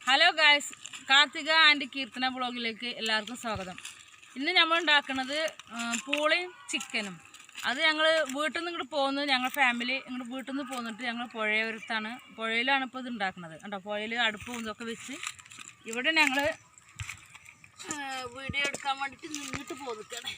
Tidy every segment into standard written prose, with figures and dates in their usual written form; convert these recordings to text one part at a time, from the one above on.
Hello guys, Karthika and Keerthana ബ്ലോഗിലേക്ക് എല്ലാവർക്കും സ്വാഗതം. ഇന്ന് നമ്മൾ ഉണ്ടാക്കുന്നത് പൂളയും ചിക്കനും. അത് ഞങ്ങൾ വീട്ടിൽ നിന്ന് ഇങ്ങോട്ട് പോകുന്നു. ഞങ്ങൾ ഫാമിലി ഇങ്ങോട്ട് വീട്ടിൽ നിന്ന് പോന്നിട്ട് ഞങ്ങൾ പുഴയോരത്താണ്, പുഴയിലാണ് ഇപ്പോൾ ഇത് ഉണ്ടാക്കുന്നത്. കണ്ടോ, പുഴയിൽ അടുപ്പും ഇതൊക്കെ വെച്ച് ഇവിടെ ഞങ്ങൾ വീഡിയോ എടുക്കാൻ വേണ്ടിയിട്ട് നിന്നിട്ട് പോന്നിട്ടാണ്.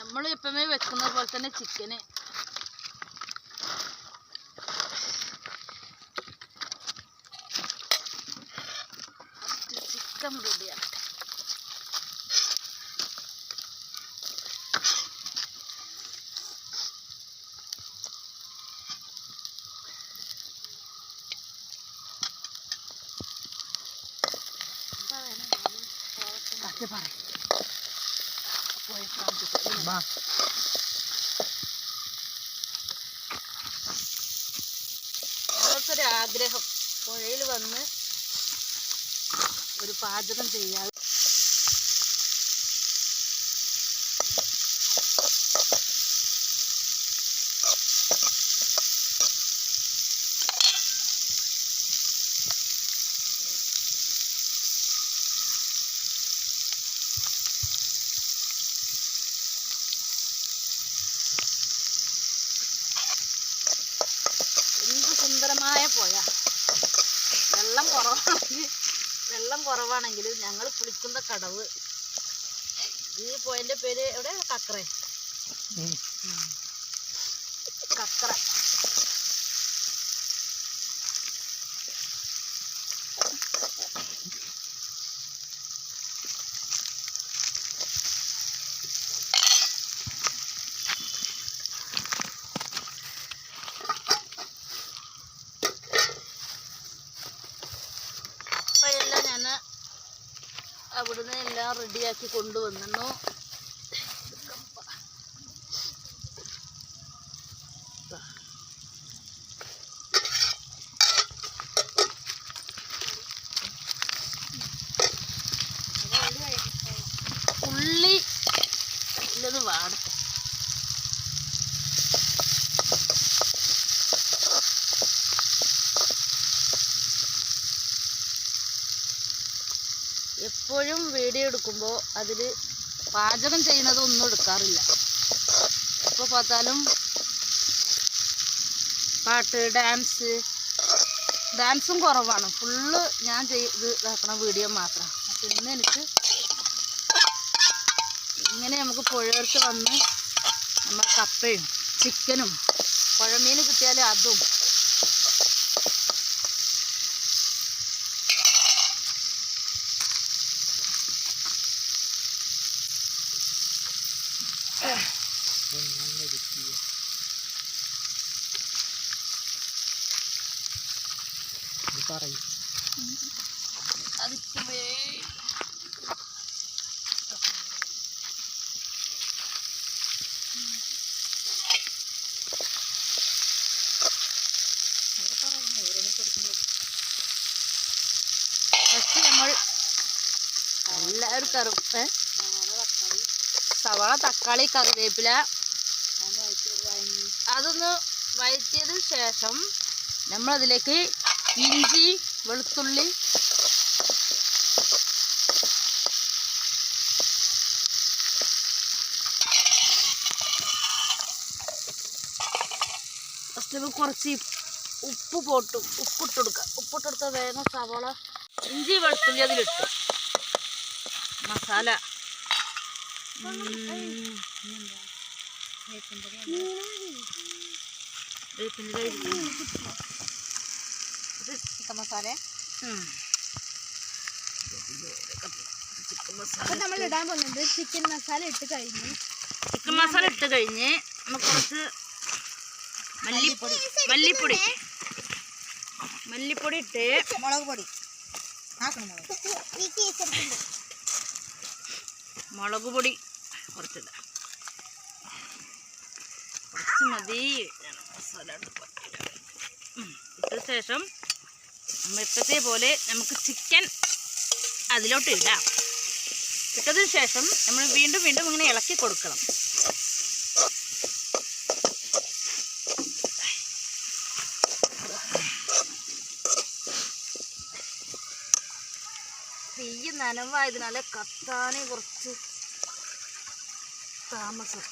നമ്മൾ ഇപ്പമേ വെക്കുന്ന പോലെ തന്നെ ചിക്കന് ചിക്കൻ റെഡിയാണ്. ഞങ്ങൾക്കൊരാഗ്രഹം പുഴയിൽ വന്ന് ഒരു പാചകം ചെയ്യാൻ. സുന്ദരമായ പുഴ. വെള്ളം കുറവാണെങ്കിൽ ഞങ്ങൾ കുളിക്കുന്ന കടവ്. ഈ പുഴൻ്റെ പേര് എവിടെ? കക്കറ. അവിടുന്ന് എല്ലാം റെഡിയാക്കി കൊണ്ടുവന്നു. ഉള്ളി ഇല്ലത് വാടട്ടെ. എപ്പോഴും വീഡിയോ എടുക്കുമ്പോൾ അതിൽ പാചകം ചെയ്യുന്നതൊന്നും എടുക്കാറില്ല. ഇപ്പോൾ பார்த்தாലും പാട്ട്, ഡാൻസും കുറവാണ്. ഫുള്ള് ഞാൻ ഇതാക്കണ വീഡിയോ മാത്രം. അപ്പം ഇന്ന് എനിക്ക് ഇങ്ങനെ നമുക്ക് പുഴയോരത്ത് വന്ന് നമ്മൾ കപ്പയും ചിക്കനും പുഴമീൻ കിട്ടിയാൽ അതും നമ്മൾ എല്ലാവരും സവാള, തക്കാളി, കറിവേപ്പില അതൊന്ന് വഴറ്റിയതിന് ശേഷം നമ്മളതിലേക്ക് ഇഞ്ചി, വെളുത്തുള്ളി, കുറച്ച് ഉപ്പിട്ടെടുക്കുക. വേഗം സവാള, ഇഞ്ചി, വെളുത്തുള്ളി അതിലിട്ടു. മസാല ചിക്കൻ മസാല നമ്മൾ ഇടാൻ പോകുന്നത്. ചിക്കൻ മസാല ഇട്ട് കഴിഞ്ഞ് നമുക്ക് കുറച്ച് മല്ലിപ്പൊടി ഇട്ട്, മുളക് പൊടി, മുളക് പൊടി കുറച്ചില്ല, കുറച്ച് മതി. മസാല ഇട്ട ശേഷം ഇപ്പത്തെ പോലെ നമുക്ക് ചിക്കൻ അതിലോട്ട് ഇടാം. ഇട്ടതിന് ശേഷം നമ്മൾ വീണ്ടും വീണ്ടും ഇങ്ങനെ ഇളക്കി കൊടുക്കണം. തീ നനവായതിനാല് കത്താനെ കുറച്ച് താമസം.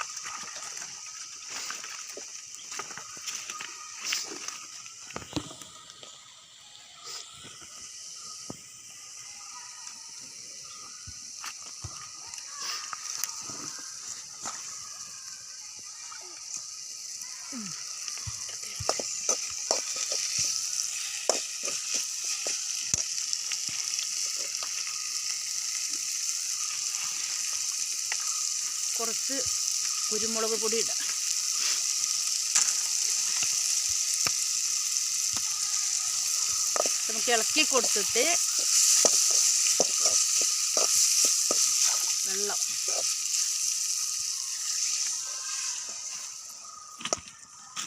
കുറച്ച് കുരുമുളക് പൊടി ഇടാം. നമുക്ക് ഇളക്കി കൊടുത്തിട്ട് വെള്ളം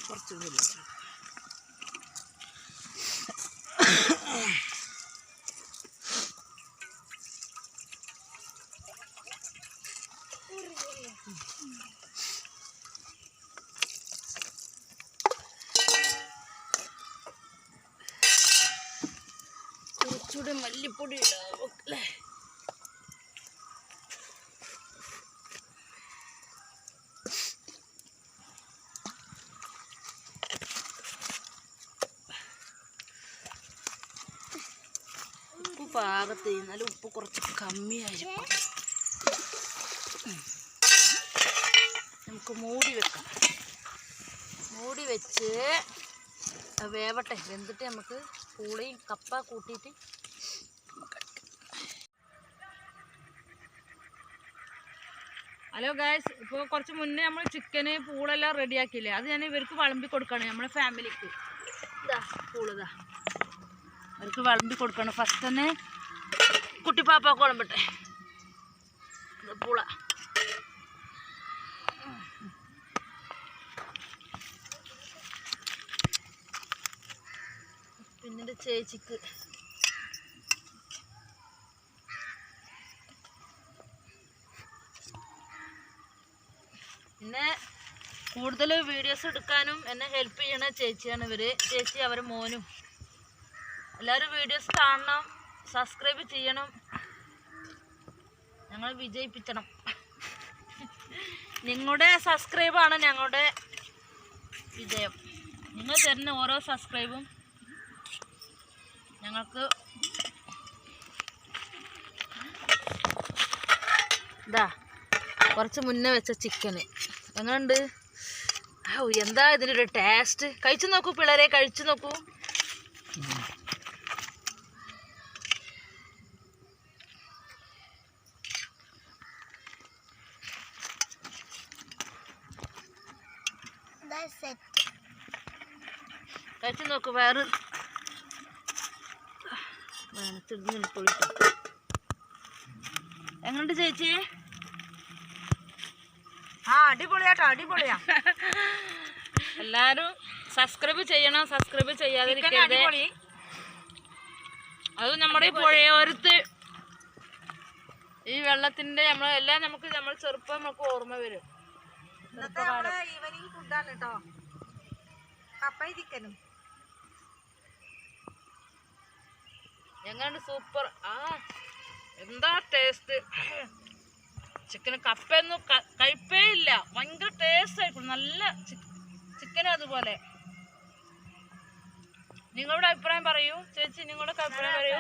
കുറച്ചുകൂടി ഇടാം. കുറച്ചുകൂടി മല്ലിപ്പൊടി ഇടാം അല്ലേ? ഉപ്പ് പാകത്ത് ചെയ്യുന്നാലും ഉപ്പ് കുറച്ച് കമ്മിയായിരിക്കും. നമുക്ക് മൂടി വെക്കാം. മൂടി വെച്ച് വേവട്ടെ. വെന്തിട്ട് നമുക്ക് പൂളയും കപ്പ കൂട്ടിയിട്ട് ഹലോ ഗായ്സ്, ഇപ്പോൾ കുറച്ച് മുന്നേ നമ്മൾ ചിക്കന് പൂളെല്ലാം റെഡിയാക്കിയില്ലേ, അത് ഞാൻ ഇവർക്ക് വിളമ്പി കൊടുക്കണം. നമ്മളെ ഫാമിലിക്ക് ഇതാ പൂളിതാ അവർക്ക് വിളമ്പി കൊടുക്കണം. ഫസ്റ്റ് തന്നെ കുട്ടിപ്പാപ്പാക്ക് വിളമ്പട്ടെ. പൂള പിന്നെ ചേച്ചിക്ക്. പിന്നെ കൂടുതൽ വീഡിയോസ് എടുക്കാനും എന്നെ ഹെൽപ്പ് ചെയ്യണ ചേച്ചിയാണ് ഇവർ. ചേച്ചി അവരെ മോനും എല്ലാവരും വീഡിയോസ് കാണണം, സബ്സ്ക്രൈബ് ചെയ്യണം, ഞങ്ങൾ വിജയിപ്പിക്കണം. നിങ്ങളുടെ സബ്സ്ക്രൈബാണ് ഞങ്ങളുടെ വിജയം. നിങ്ങൾ തരുന്ന ഓരോ സബ്സ്ക്രൈബും ഞങ്ങൾക്ക് ഇതാ കുറച്ച് മുന്നേ വെച്ച ചിക്കന് എങ്ങനെയുണ്ട്? എന്താ ഇതിനൊരു ടേസ്റ്റ്. കഴിച്ചു നോക്കൂ പിള്ളേരെ, കഴിച്ചു നോക്കൂ. കഴിച്ചു നോക്കൂ. വേറെ എങ്ങനുണ്ട് ചേച്ചി? അടിപൊളിയാട്ടോ, അടിപൊളിയാ. എല്ലാരും സബ്സ്ക്രൈബ് ചെയ്യണം, സബ്സ്ക്രൈബ് ചെയ്യാതിരിക്കരുത്. അത് നമ്മുടെ പുഴയോരത്ത് ഈ വെള്ളത്തിന്റെ നമ്മളെല്ലാം നമുക്ക് നമ്മൾ ചെറുപ്പം നമുക്ക് ഓർമ്മ വരും. ഈവനിങ് ഫുഡാണ് കേട്ടോ, കപ്പയും ചിക്കനും. എങ്ങനെയുണ്ട്? സൂപ്പർ. എന്താ ടേസ്റ്റ്. ചിക്കന് കപ്പയൊന്നും കഴിപ്പേ ഇല്ല, ഭയങ്കര ടേസ്റ്റ് ആയിരിക്കും. നല്ല ചിക്കനും അതുപോലെ. നിങ്ങളുടെ അഭിപ്രായം പറയൂ ചേച്ചി, നിങ്ങളുടെ അഭിപ്രായം പറയൂ.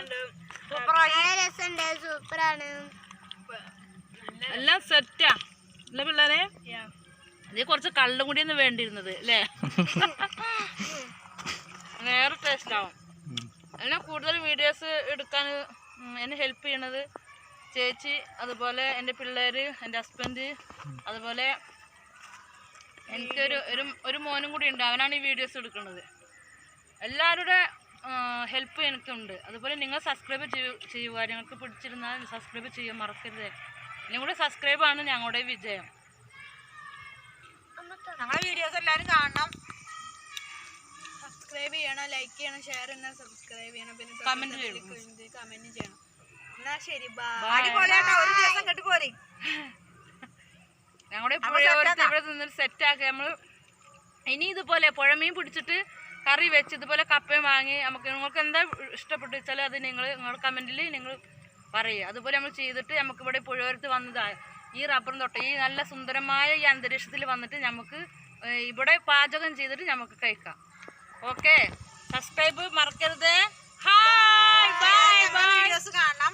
സൂപ്പറാണ്, എല്ലാം സെറ്റാ അല്ല പിള്ളേരെ? അതിൽ കുറച്ച് കള്ളും കൂടിയൊന്നും വേണ്ടിയിരുന്നത് അല്ലേ? വേറെ ടേസ്റ്റ് ആവും. എല്ലാം കൂടുതൽ വീഡിയോസ് എടുക്കാൻ എന്നെ ഹെൽപ്പ് ചെയ്യണത് ചേച്ചി, അതുപോലെ എൻ്റെ പിള്ളേർ, എൻ്റെ ഹസ്ബൻഡ്, അതുപോലെ എനിക്കൊരു ഒരു മോനും കൂടി ഉണ്ട്. അവനാണ് ഈ വീഡിയോസ് എടുക്കുന്നത്. എല്ലാവരുടെ ഹെൽപ്പ് എനിക്കുണ്ട്. അതുപോലെ നിങ്ങൾ സബ്സ്ക്രൈബ് ചെയ്യുക. ഞങ്ങൾക്ക് പിടിച്ചിരുന്നാൽ സബ്സ്ക്രൈബ് ചെയ്യാൻ മറക്കരുത്. നിങ്ങളുടെ സബ്സ്ക്രൈബാണ് ഞങ്ങളുടെ വിജയം. ഞങ്ങളുടെ വീഡിയോസ് എല്ലാവരും കാണണം, സബ്സ്ക്രൈബ് ചെയ്യണം, ലൈക്ക് ചെയ്യണം, ഷെയർ ചെയ്യണം, സബ്സ്ക്രൈബ് ചെയ്യണം, പിന്നെ കമന്റ് ചെയ്യണം. കമന്റ് ചെയ്യണം. എന്നാ ശരി, അടിപൊളിയാട്ടോ. ഒരു ദിവസം കെട്ടിപ്പോരി. ഞങ്ങളുടെ പുഴയോരത്ത് ഇവിടെ നിന്ന് സെറ്റാക്കി നമ്മൾ ഇനി ഇതുപോലെ പുഴമീൻ പിടിച്ചിട്ട് കറി വെച്ച് ഇതുപോലെ കപ്പയും വാങ്ങി നിങ്ങൾക്ക് എന്താ ഇഷ്ടപ്പെട്ടു വെച്ചാൽ അത് നിങ്ങളുടെ കമൻറ്റിൽ നിങ്ങൾ പറയുക. അതുപോലെ നമ്മൾ ചെയ്തിട്ട് നമുക്കിവിടെ പുഴയോരത്ത് വന്നതാണ് ഈ റബ്ബറും തോട്ടം ഈ നല്ല സുന്ദരമായ ഈ അന്തരീക്ഷത്തിൽ വന്നിട്ട് നമുക്ക് ഇവിടെ പാചകം ചെയ്തിട്ട് നമുക്ക് കഴിക്കാം. ഓക്കെ, സബ്സ്ക്രൈബ് മറക്കരുത്. Hi bye bye. വീഡിയോസ് കാണണം.